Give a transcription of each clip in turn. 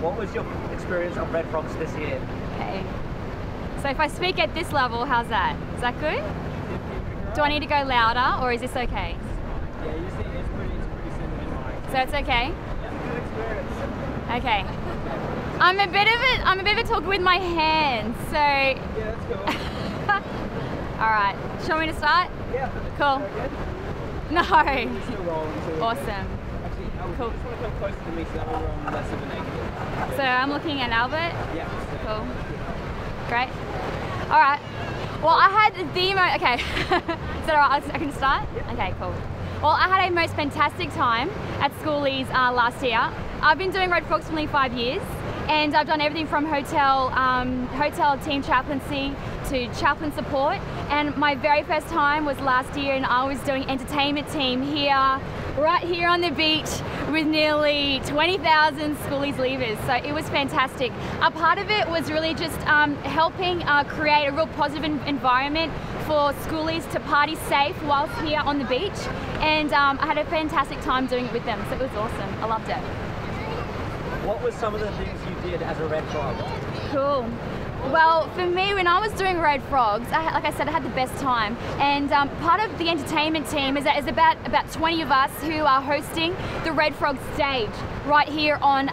what was your experience of Red Frogs this year? Okay. So if I speak at this level, how's that? Is that good? Do I need to go louder, or is this okay? Yeah, you see, it's pretty similar in my. So it's okay? Yeah, good experience. Okay. I'm a bit of a talker with my hands, so. Yeah, let's go. All right. Should you want me to start? Yeah. Cool. No. We're still rolling. So Awesome. Actually, Cool. just want to come closer to me so that we're on less of a negative. So I'm looking at Albert. Yeah. Cool. Great. All right. Well, I had the most. Okay. Is that all right? I can start? Yeah. Okay. Cool. Well, I had a most fantastic time at Schoolies last year. I've been doing Red Frogs for nearly 5 years, and I've done everything from hotel team chaplaincy to chaplain support. And my very first time was last year, and I was doing entertainment team here, right here on the beach with nearly 20,000 Schoolies leavers. So it was fantastic. A part of it was really just helping create a real positive environment for Schoolies to party safe whilst here on the beach. And I had a fantastic time doing it with them, so it was awesome. I loved it. What were some of the things you did as a Red Frog? Cool. Well, for me, when I was doing Red Frogs, like I said, I had the best time. And part of the entertainment team is about 20 of us who are hosting the Red Frog stage right here on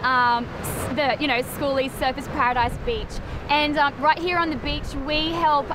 the Schoolies Surfers Paradise Beach. And right here on the beach, we help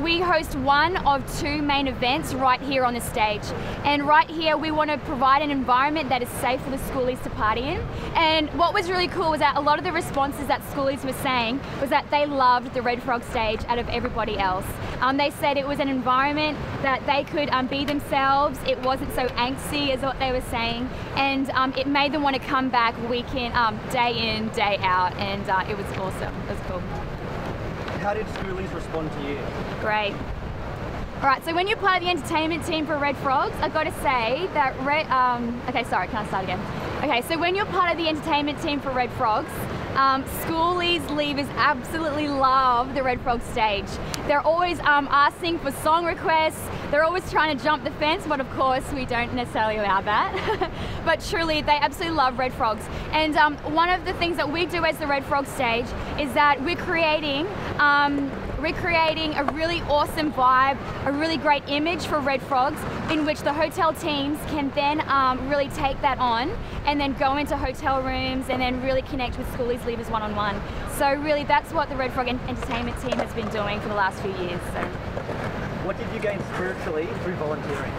we host one of 2 main events right here on the stage. And right here we want to provide an environment that is safe for the Schoolies to party in. And what was really cool was that a lot of the responses that Schoolies were saying was that they loved the Red Frog stage out of everybody else. They said it was an environment that they could be themselves. It wasn't so angsty as what they were saying. And it made them want to come back day in, day out. And it was awesome. It was cool. How did Schoolies respond to you? Great. All right, so when you're part of the entertainment team for Red Frogs, I've got to say that okay, sorry, can I start again? Okay, so when you're part of the entertainment team for Red Frogs, Schoolies leavers absolutely love the Red Frog stage. They're always asking for song requests. They're always trying to jump the fence, but of course we don't necessarily allow that. But truly, they absolutely love Red Frogs. And one of the things that we do as the Red Frog stage is that we're creating a really awesome vibe, a really great image for Red Frogs, in which the hotel teams can then really take that on and then go into hotel rooms and then really connect with Schoolies leavers one-on-one. So really that's what the Red Frog entertainment team has been doing for the last few years. So. What did you gain spiritually through volunteering?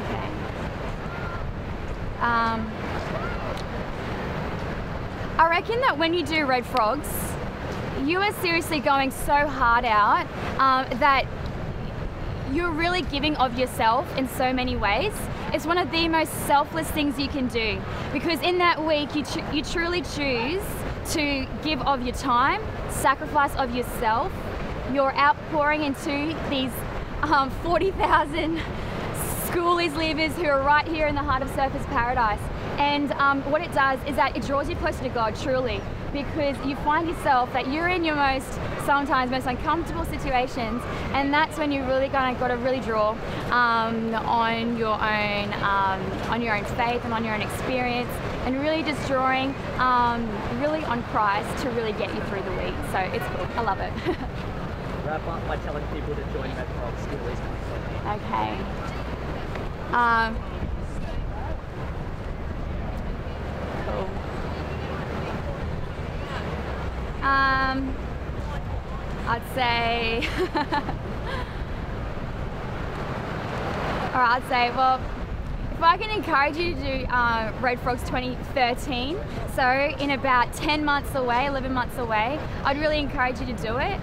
Okay. I reckon that when you do Red Frogs, you are seriously going so hard out that you're really giving of yourself in so many ways. It's one of the most selfless things you can do, because in that week you truly choose to give of your time, sacrifice of yourself. You're outpouring into these 40,000 Schoolies leavers who are right here in the heart of Surfers Paradise. And what it does is that it draws you closer to God, truly, because you find yourself that you're in your sometimes most uncomfortable situations, and that's when you really got to really draw on your own faith and on your own experience, and really just drawing really on Christ to really get you through the week. So it's cool. I love it. Wrap up by telling people to join Red Frogs Schoolies. Okay. Cool. I'd say, I'd say, well, if I can encourage you to do Red Frogs 2013, so in about 10 months away, 11 months away, I'd really encourage you to do it.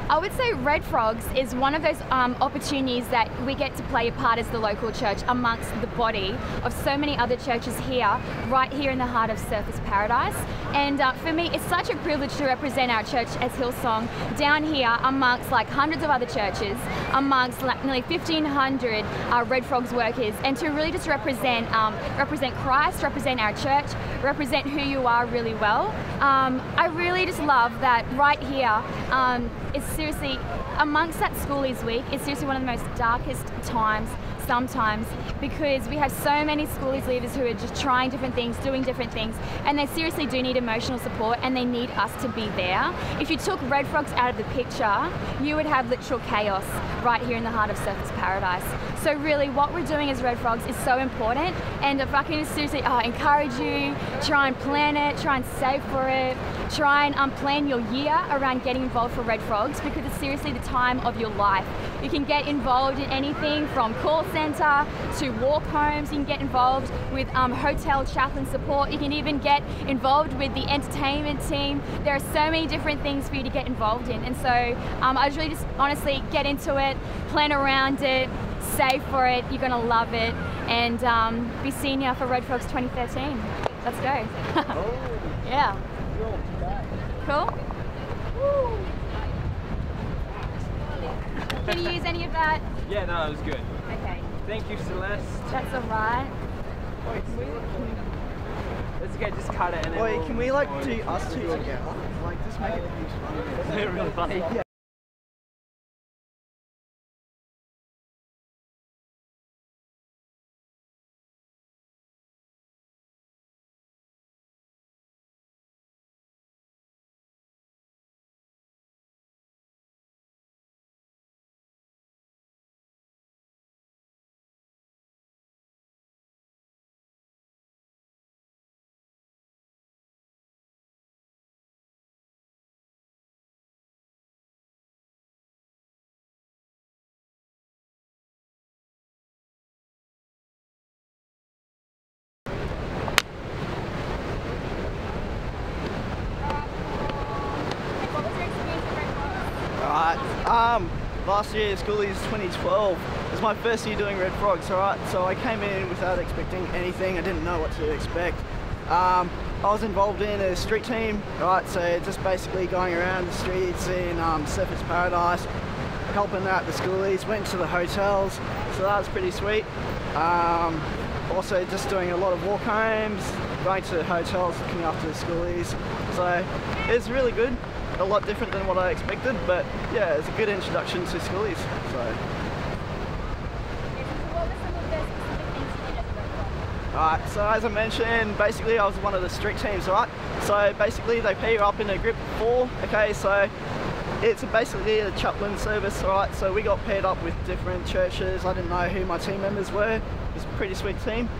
I would say Red Frogs is one of those opportunities that we get to play a part as the local church amongst the body of so many other churches here, right here in the heart of Surfers Paradise. And for me, it's such a privilege to represent our church as Hillsong down here amongst like hundreds of other churches, amongst like nearly 1,500 Red Frogs workers, and to really just represent Christ, represent our church, represent who you are really well. I really just love that right here. It's seriously, amongst that Schoolies week, it's seriously one of the most darkest times sometimes because we have so many schoolies leaders who are just trying different things, doing different things, and they seriously do need emotional support, and they need us to be there. If you took Red Frogs out of the picture, you would have literal chaos right here in the heart of Surfers Paradise. So really what we're doing as Red Frogs is so important, and if I can just seriously encourage you, try and plan it, try and save for it, try and plan your year around getting involved for Red Frogs, because it's seriously the time of your life. You can get involved in anything from call centre to walk homes. You can get involved with hotel chaplain support. You can even get involved with the entertainment team. There are so many different things for you to get involved in, and so I really just honestly get into it, plan around it, save for it. You're gonna love it, and be senior for Red Frogs 2013. Let's go. Yeah. Cool. Woo. Can you use any of that? Yeah, no, it was good. Okay. Thank you, Celeste. That's alright. Wait, can we? It's okay, just cut it and then Wait, we'll can we move like on. do us two together? Like just make it fun. Is it really funny? Yeah. Alright, last year, Schoolies 2012, it was my first year doing Red Frogs, alright, so I came in without expecting anything, I didn't know what to expect. I was involved in a street team, right, so just basically going around the streets in Surfers Paradise, helping out the schoolies, went to the hotels, so that was pretty sweet. Also just doing a lot of walk homes, going to hotels, looking after the schoolies, so it's really good. A lot different than what I expected, but yeah, it's a good introduction to schoolies. So. Alright, so as I mentioned, basically I was one of the street teams, right? So basically they pair you up in a group of 4, okay, so it's basically a chaplain service, alright, so we got paired up with different churches. I didn't know who my team members were. It was a pretty sweet team.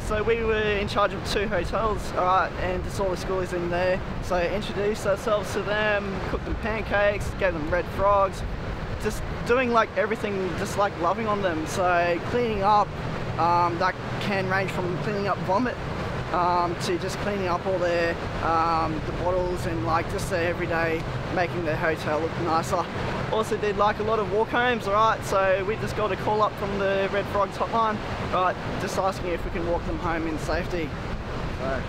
So we were in charge of 2 hotels, alright, and just all the schoolies in there. So introduced ourselves to them, cooked them pancakes, gave them Red Frogs, just doing like everything, just like loving on them. So cleaning up, that can range from cleaning up vomit to just cleaning up all the bottles and like just the everyday, making the hotel look nicer. Also did like a lot of walk homes, alright, so we just got a call up from the Red Frogs hotline, right, just asking if we can walk them home in safety. So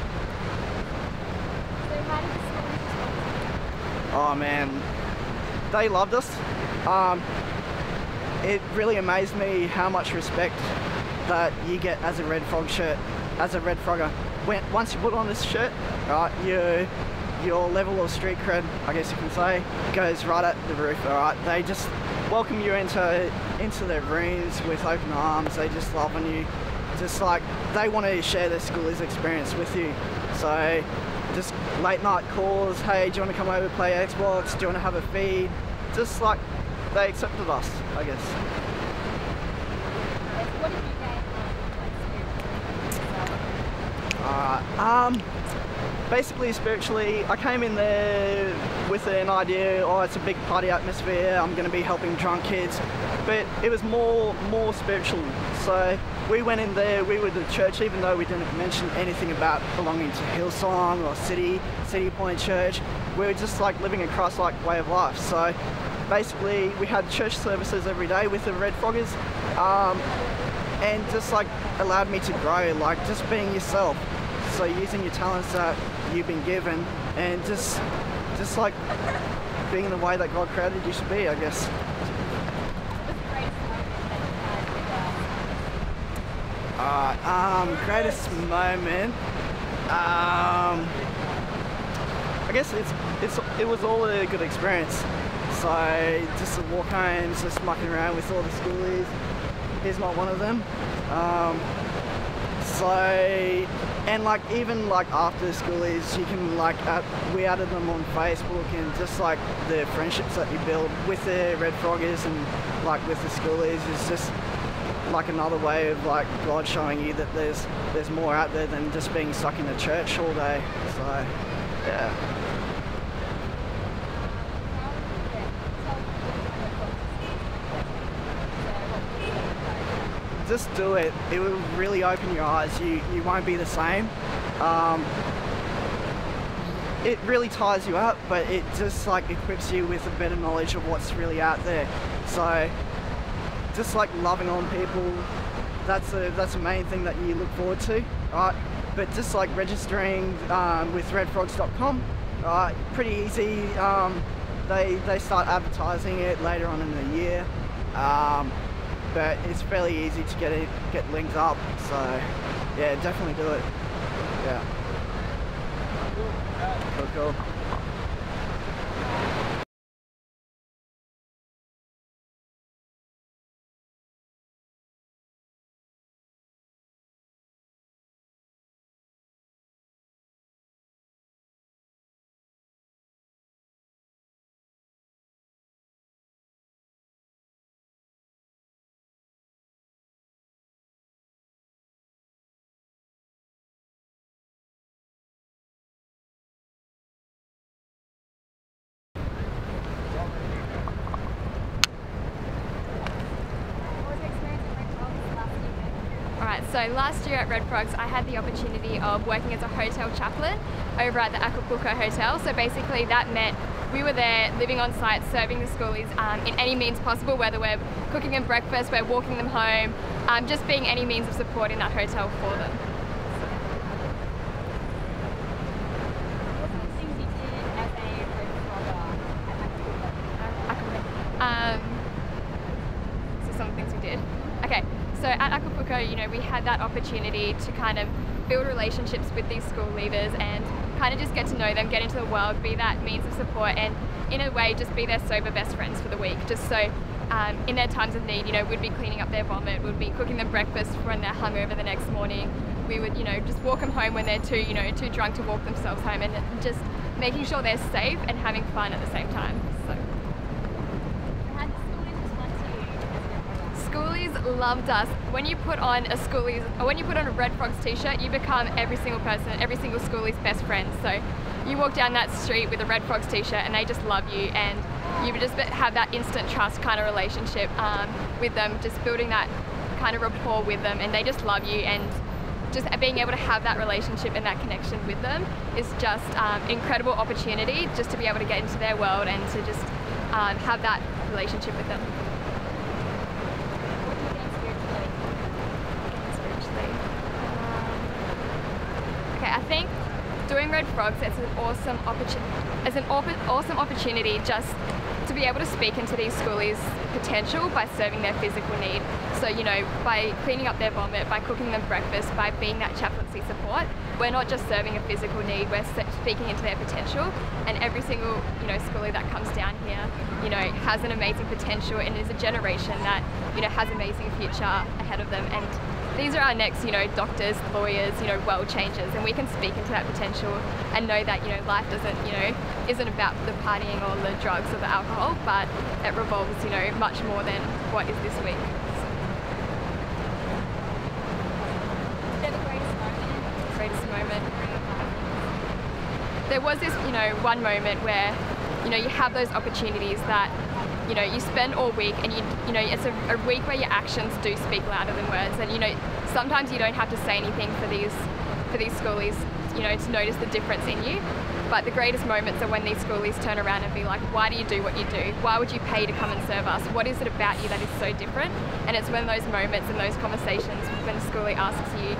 how did the school oh man, they loved us. It really amazed me how much respect that you get as a Red Frog shirt, as a Red Frogger. Once you put on this shirt, right, your level of street cred, I guess you can say, goes right at the roof, alright? They just welcome you into their rooms with open arms. They just love on you. Just like, they want to share their school's experience with you. So, just late night calls, hey, do you want to come over and play Xbox? Do you want to have a feed? Just like, they accepted us, I guess. What did you Alright, basically spiritually, I came in there with an idea, oh, it's a big party atmosphere, I'm going to be helping drunk kids, but it was more spiritual. So we went in there, we were the church, even though we didn't mention anything about belonging to Hillsong or City Point Church, we were just like living a Christ-like way of life. So basically we had church services every day with the Red Froggers, and just like allowed me to grow, like just being yourself. So using your talents that you've been given and just like being the way that God created you to be, I guess. Greatest moment. I guess it was all a good experience. So just the walk homes, just mucking around with all the schoolies. he's not one of them. And like even like after schoolies, you can like we added them on Facebook, and just like the friendships that you build with the Red Froggers and like with the schoolies is just like another way of like God showing you that there's more out there than just being stuck in a church all day. So yeah. Just do it. It will really open your eyes. You won't be the same. It really ties you up, but it just like equips you with a better knowledge of what's really out there. So just like loving on people, that's the main thing that you look forward to, right? But just like registering with redfrogs.com, pretty easy. They start advertising it later on in the year. But it's fairly easy to get linked up, so yeah, definitely do it. Yeah. Cool. So last year at Red Frogs, I had the opportunity of working as a hotel chaplain over at the Acapulco Hotel. So basically that meant we were there living on site, serving the schoolies in any means possible, whether we're cooking them breakfast, we're walking them home, just being any means of support in that hotel for them. What are the things you did as a Red Frogger at Acapulco? So some of the things we did. Okay. So at Acapulco, you know, we had that opportunity to kind of build relationships with these school leaders and kind of just get to know them, get into the world, be that means of support, and in a way just be their sober best friends for the week. Just so in their times of need, you know, we'd be cleaning up their vomit, we'd be cooking them breakfast when they're hungover the next morning. We would, you know, just walk them home when they're too drunk to walk themselves home, and just making sure they're safe and having fun at the same time. So. How did the schoolies respond to you as a Red Frogger? Schoolies loved us. When you put on a Red Frogs t-shirt, you become every single schoolie's best friend. So you walk down that street with a Red Frogs t-shirt and they just love you, and you just have that instant trust kind of relationship with them, just building that kind of rapport with them, and they just love you, and just being able to have that relationship and that connection with them is just incredible opportunity just to be able to get into their world and to just have that relationship with them. What do you think spiritually? Okay, I think doing Red Frogs is an awesome opportunity just to be able to speak into these schoolies' potential by serving their physical need. So, you know, by cleaning up their vomit, by cooking them breakfast, by being that chaplaincy support, we're not just serving a physical need, we're speaking into their potential. And every single, you know, schoolie that comes down here, you know, has an amazing potential and is a generation that, you know, has an amazing future ahead of them. And these are our next, you know, doctors, lawyers, you know, world changers, and we can speak into that potential and know that, you know, life isn't about the partying or the drugs or the alcohol, but it revolves, you know, much more than what is this week. The greatest moment. There was this, you know, one moment where, you know, you have those opportunities that, you know, you spend all week, and you know, it's a week where your actions do speak louder than words, and you know, sometimes you don't have to say anything for these schoolies, you know, to notice the difference in you. But the greatest moments are when these schoolies turn around and be like, why do you do what you do? Why would you pay to come and serve us? What is it about you that is so different? And it's when those moments and those conversations, when a schoolie asks you,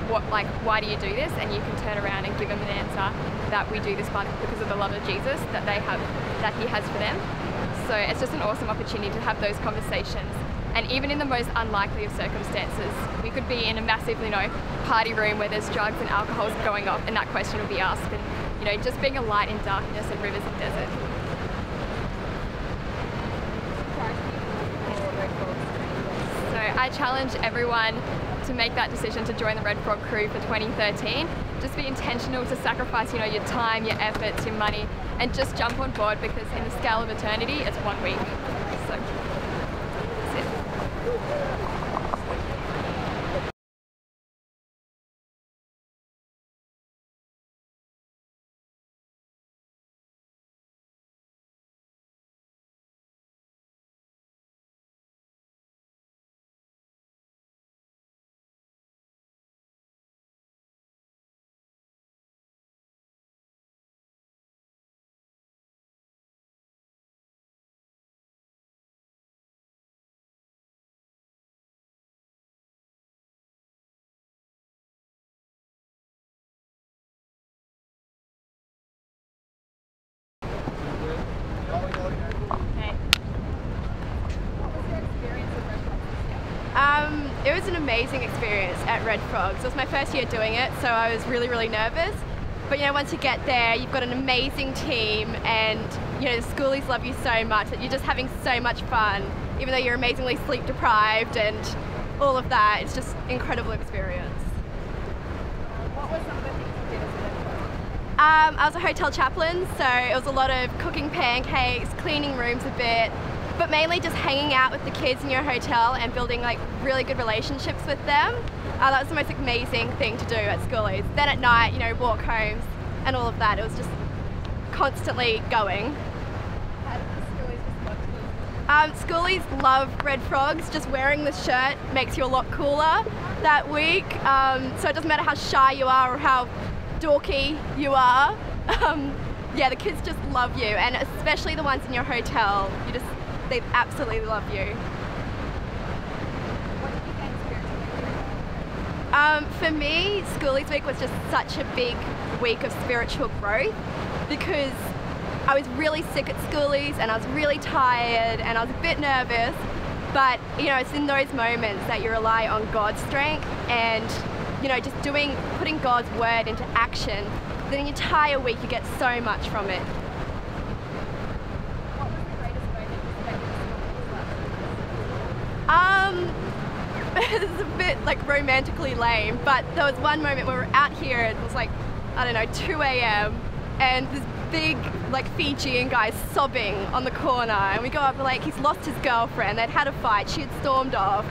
why do you do this? And you can turn around and give them an answer that we do this because of the love of Jesus that he has for them. So it's just an awesome opportunity to have those conversations. And even in the most unlikely of circumstances, we could be in a massive, you know, party room where there's drugs and alcohol going off, and that question will be asked. And, you know, just being a light in darkness and rivers and desert. So I challenge everyone to make that decision to join the Red Frog crew for 2013. Just be intentional to sacrifice, your time, your efforts, your money, and just jump on board, because in the scale of eternity, it's 1 week. So, that's it. It was an amazing experience at Red Frogs. It was my first year doing it, so I was really, really nervous. But once you get there, you've got an amazing team, and the schoolies love you so much that you're just having so much fun, even though you're amazingly sleep deprived and all of that. It's just an incredible experience. What were some of the things you did as a Red Frog? I was a hotel chaplain, so it was a lot of cooking pancakes, cleaning rooms a bit, but mainly just hanging out with the kids in your hotel and building really good relationships with them. That was the most amazing thing to do at schoolies. Then at night, walk homes and all of that. It was just constantly going. How did the schoolies respond to you? Schoolies love Red Frogs. Just wearing the shirt makes you a lot cooler that week. So it doesn't matter how shy you are or how dorky you are. Yeah, the kids just love you, and especially the ones in your hotel. They absolutely love you. What did you gain spiritually? For me, Schoolies Week was just such a big week of spiritual growth, because I was really sick at Schoolies and I was really tired and I was a bit nervous, but it's in those moments that you rely on God's strength and just putting God's word into action. Then an entire week you get so much from it. What was the greatest moment you spent in This is a bit romantically lame, but there was one moment where we were out here and it was 2 a.m. and this big Fijian guy sobbing on the corner, and we go up he's lost his girlfriend. They'd had a fight, she had stormed off,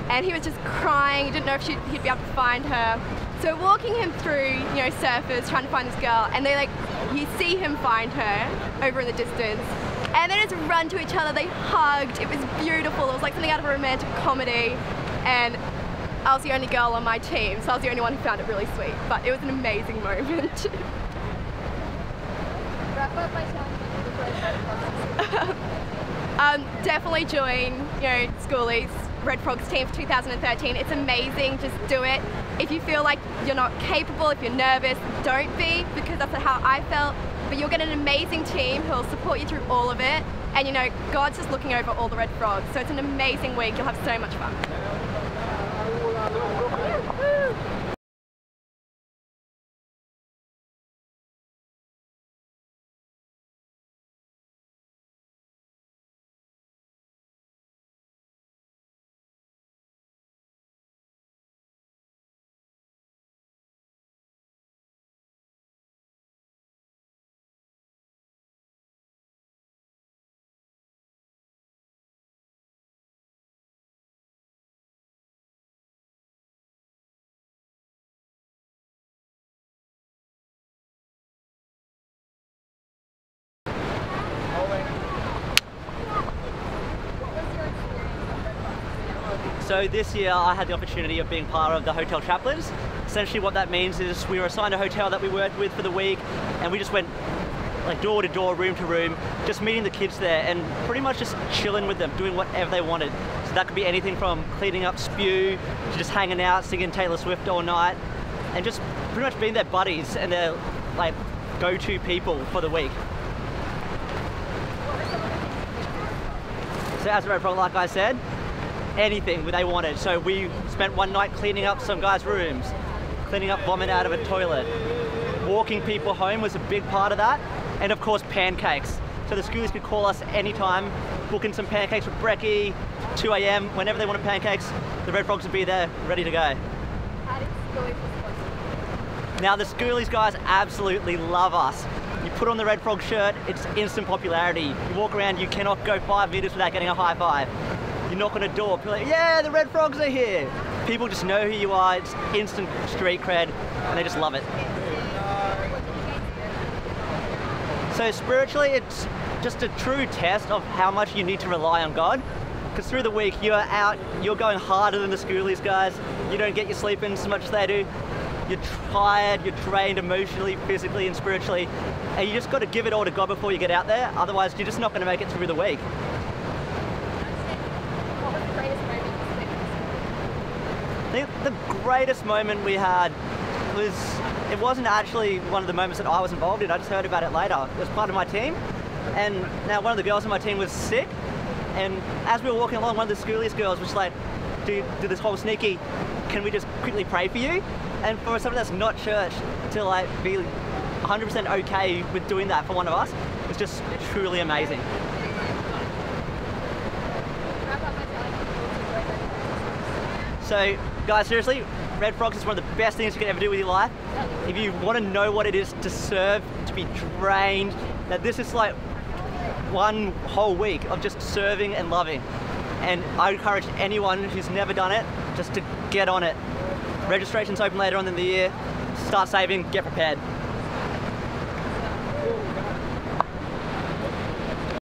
and he was just crying. He didn't know if he'd be able to find her. So we're walking him through, surfers trying to find this girl, and you see him find her over in the distance, and they just run to each other. They hugged. It was beautiful. It was like something out of a romantic comedy, and I was the only girl on my team, so I was the only one who found it really sweet. But it was an amazing moment. Wrap up by telling people the Red Frog. Definitely join, Schoolies Red Frogs team for 2013. It's amazing. Just do it. If you feel like you're not capable, if you're nervous, don't be, because that's how I felt. But you'll get an amazing team who will support you through all of it. And God's just looking over all the Red Frogs. So it's an amazing week. You'll have so much fun. So this year I had the opportunity of being part of the hotel chaplains. Essentially what that means is we were assigned a hotel that we worked with for the week, and we just went door to door, room to room, just meeting the kids there and pretty much just chilling with them, doing whatever they wanted. So that could be anything from cleaning up spew to just hanging out, singing Taylor Swift all night, and just pretty much being their buddies and their go-to people for the week. So as a Red Frog, like I said, anything they wanted. So we spent one night cleaning up some guys' rooms, cleaning up vomit out of a toilet. Walking people home was a big part of that. And of course, pancakes. So the schoolies could call us anytime, book in some pancakes with brekkie, 2 a.m, whenever they wanted pancakes, the Red Frogs would be there, ready to go. How did Schoolies respond? Now the Schoolies guys absolutely love us. You put on the Red Frog shirt, it's instant popularity. You walk around, you cannot go 5 meters without getting a high five. You knock on a door, people are like, yeah, the Red Frogs are here. People just know who you are, it's instant street cred, and they just love it. So spiritually, it's just a true test of how much you need to rely on God. Because through the week, you're out, you're going harder than the Schoolies guys. You don't get your sleep in as much as they do. You're tired, you're drained emotionally, physically, and spiritually. And you just got to give it all to God before you get out there. Otherwise, you're just not going to make it through the week. What was the greatest moment you I think the greatest moment we had was, it wasn't actually one of the moments that I was involved in. I just heard about it later. It was part of my team. And now one of the girls on my team was sick. And as we were walking along, one of the Schoolies girls was like, do this whole sneaky, can we just quickly pray for you? And for someone that's not church to like be 100% okay with doing that for one of us, it's just truly amazing. wrap up by telling people to join Red Frogs? So guys, seriously, Red Frogs is one of the best things you can ever do with your life. If you want to know what it is to serve, to be drained, that this is like one whole week of just serving and loving. And I encourage anyone who's never done it just to get on it. Registration's open later on in the year. Start saving, get prepared.